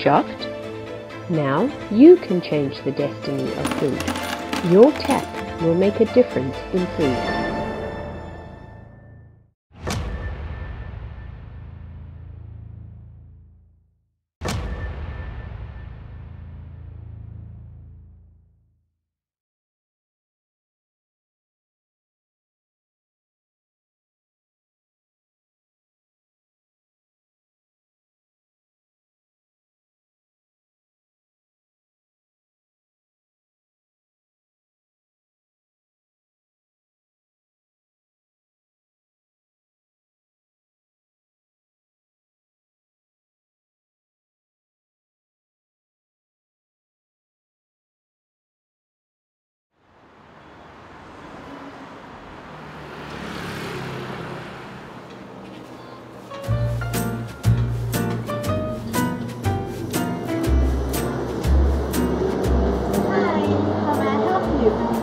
Shocked? Now you can change the destiny of food. Your tech will make a difference in food.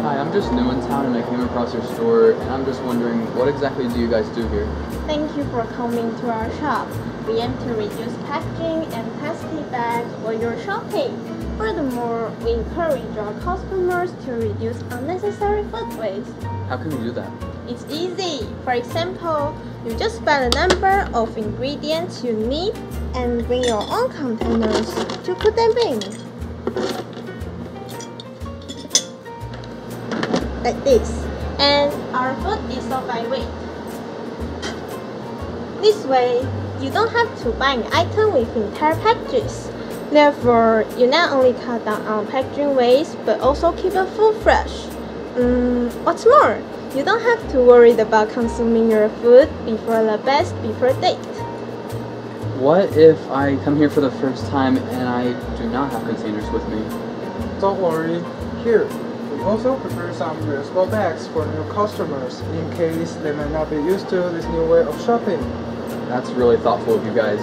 Hi, I'm just new in town and I came across your store and I'm just wondering, what exactly do you guys do here? Thank you for coming to our shop. We aim to reduce packaging and plastic bags while you're shopping. Furthermore, we encourage our customers to reduce unnecessary food waste. How can we do that? It's easy. For example, you just buy the number of ingredients you need and bring your own containers to put them in. Like this. And our food is sold by weight. This way, you don't have to buy an item with entire packages. Therefore, you not only cut down on packaging waste, but also keep the food fresh. What's more, you don't have to worry about consuming your food before the before date. What if I come here for the first time and I do not have containers with me? Don't worry. Here, we also prepare some reusable bags for new customers in case they might not be used to this new way of shopping. That's really thoughtful of you guys.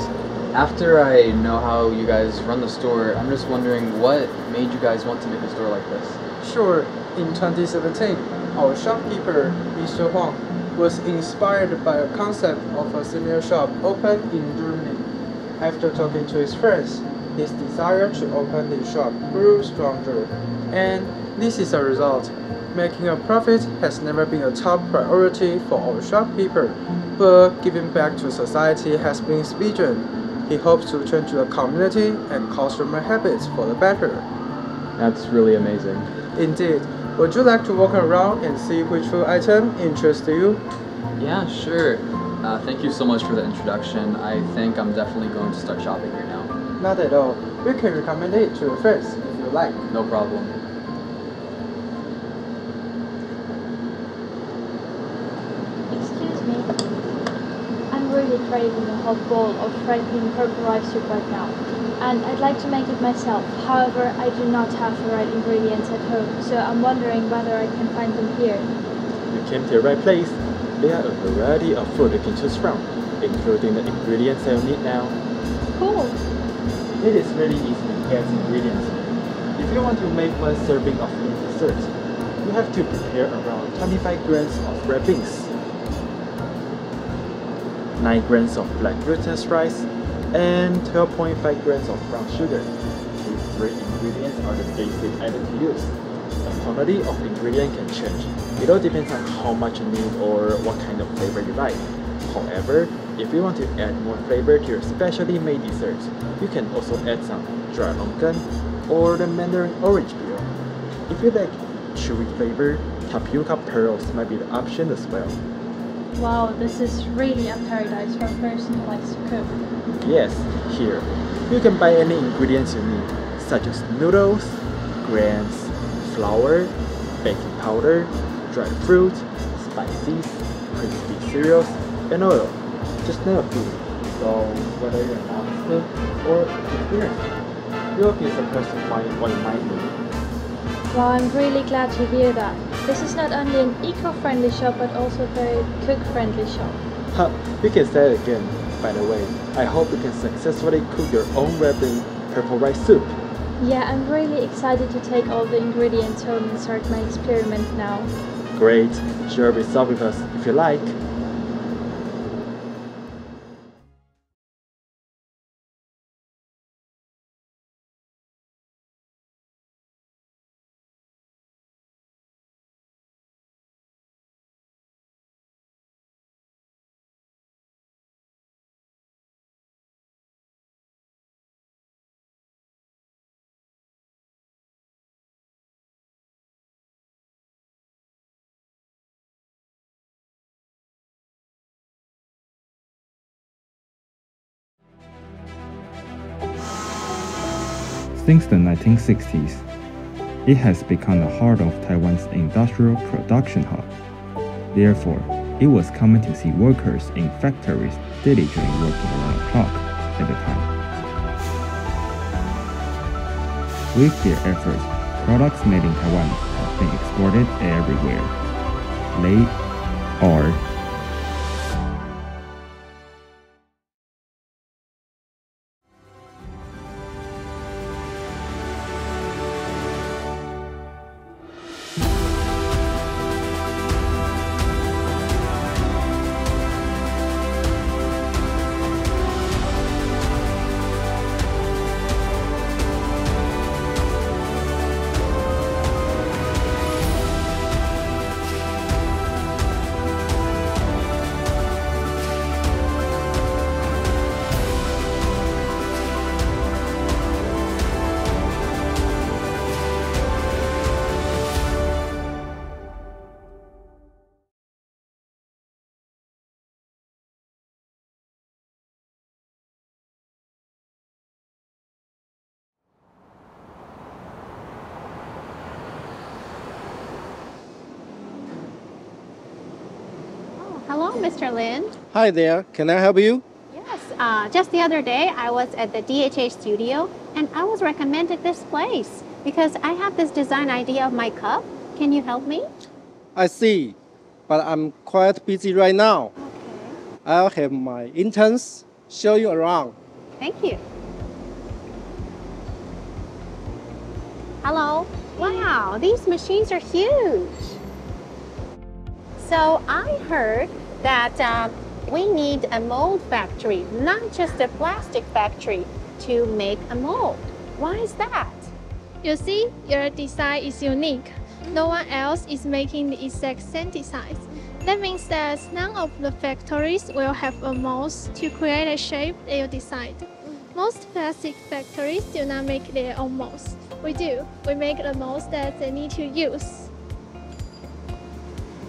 After I know how you guys run the store, I'm just wondering what made you guys want to make a store like this? Sure, in 2017, our shopkeeper, Mr. Huang, was inspired by a concept of a similar shop opened in Germany. After talking to his friends, his desire to open his shop grew stronger, and this is a result. Making a profit has never been a top priority for our shopkeeper, but giving back to society has been his vision. He hopes to change the community and customer habits for the better. That's really amazing. Indeed. Would you like to walk around and see which food item interests you? Yeah, sure. Thank you so much for the introduction. I think I'm definitely going to start shopping here now. Not at all. We can recommend it to your friends if you like. No problem. Excuse me. I'm really craving a hot bowl of fried bean purple rice soup right now, and I'd like to make it myself. However, I do not have the right ingredients at home, so I'm wondering whether I can find them here. You came to the right place. There are a variety of food you can choose from, including the ingredients that you need now. Cool. It is really easy to get ingredients. If you want to make one serving of your dessert, you have to prepare around 25 grams of red beans, 9 grams of black glutinous rice, and 12.5 grams of brown sugar. These 3 ingredients are the basic items to use. The quantity of ingredient can change. It all depends on how much you need or what kind of flavor you like. However, if you want to add more flavor to your specially made desserts, you can also add some dry longan or the mandarin orange peel. If you like chewy flavor, tapioca pearls might be the option as well. Wow, this is really a paradise for a person who likes to cook. Yes, here, you can buy any ingredients you need, such as noodles, grains, flour, baking powder, dried fruit, spices, crispy cereals, and oil. Just name a few. So whether you're a novice or experienced, you'll be surprised to find what you might need. Well, I'm really glad to hear that. This is not only an eco-friendly shop, but also a very cook-friendly shop. You can say it again. By the way, I hope you can successfully cook your own red bean purple rice soup. Yeah, I'm really excited to take all the ingredients home and start my experiment now. Great, share a result with us if you like. Since the 1960s, it has become the heart of Taiwan's industrial production hub. Therefore, it was common to see workers in factories diligently working around the clock at the time. With their efforts, products made in Taiwan have been exported everywhere. They are Hello, Mr. Lin. Hi there, can I help you? Yes, just the other day I was at the DHH studio and I was recommended this place because I have this design idea of my cup. Can you help me? I see, but I'm quite busy right now. Okay. I'll have my interns show you around. Thank you. Hello. Wow, these machines are huge. So I heard that we need a mold factory, not just a plastic factory, to make a mold. Why is that? You see, your design is unique. No one else is making the exact same design. That means that none of the factories will have a mold to create a shape that you designed. Most plastic factories do not make their own molds. We do. We make the molds that they need to use.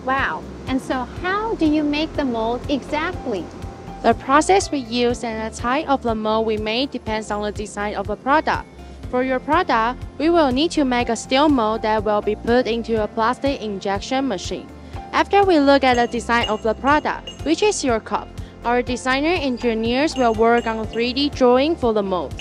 Wow. And so how do you make the mold exactly? The process we use and the type of the mold we make depends on the design of the product. For your product, we will need to make a steel mold that will be put into a plastic injection machine. After we look at the design of the product, which is your cup, our designer engineers will work on a 3D drawing for the mold.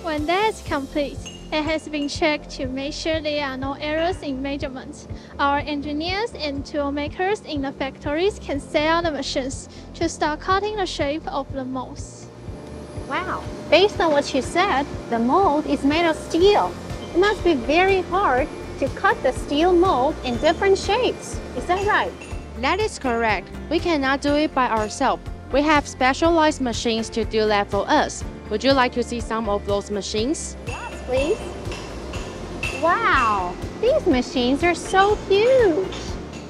When that is complete, it has been checked to make sure there are no errors in measurements. Our engineers and tool makers in the factories can set out the machines to start cutting the shape of the molds. Wow. Based on what you said, the mold is made of steel. It must be very hard to cut the steel mold in different shapes. Is that right? That is correct. We cannot do it by ourselves. We have specialized machines to do that for us. Would you like to see some of those machines? Yes, please. Wow, these machines are so huge.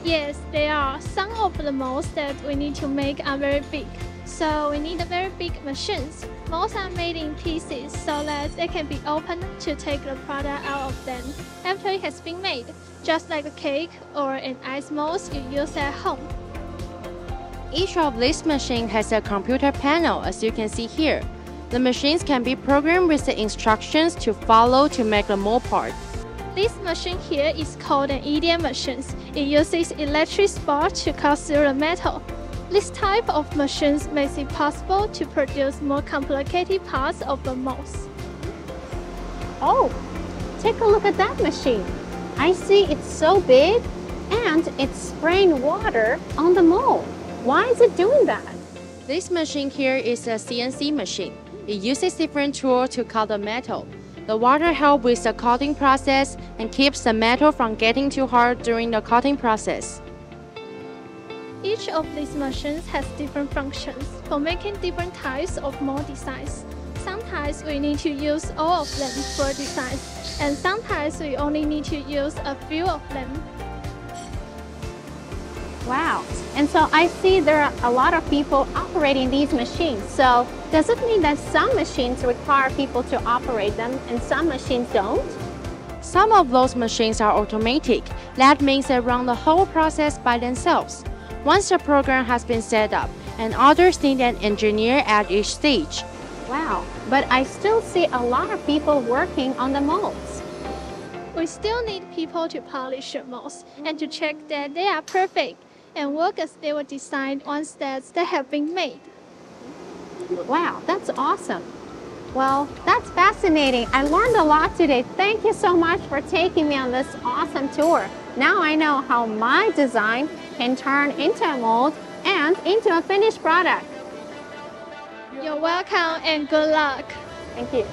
Yes, they are. Some of the molds that we need to make are very big. So we need very big machines. Molds are made in pieces so that they can be opened to take the product out of them after it has been made, just like a cake or an ice mold you use at home. Each of these machines has a computer panel, as you can see here. The machines can be programmed with the instructions to follow to make the mold part. This machine here is called an EDM machine. It uses electric spark to cut through the metal. This type of machines makes it possible to produce more complicated parts of the molds. Oh, take a look at that machine. I see it's so big and it's spraying water on the mold. Why is it doing that? This machine here is a CNC machine. It uses different tools to cut the metal. The water helps with the cutting process and keeps the metal from getting too hard during the cutting process. Each of these machines has different functions for making different types of mold designs. Sometimes we need to use all of them for designs, and sometimes we only need to use a few of them. Wow. And so I see there are a lot of people operating these machines. So does it mean that some machines require people to operate them and some machines don't? Some of those machines are automatic. That means they run the whole process by themselves. Once the program has been set up, and others need an engineer at each stage. Wow. But I still see a lot of people working on the molds. We still need people to polish the molds and to check that they are perfect and work as they were designed once that they have been made. Wow, that's awesome. Well, that's fascinating. I learned a lot today. Thank you so much for taking me on this awesome tour. Now I know how my design can turn into a mold and into a finished product. You're welcome and good luck. Thank you.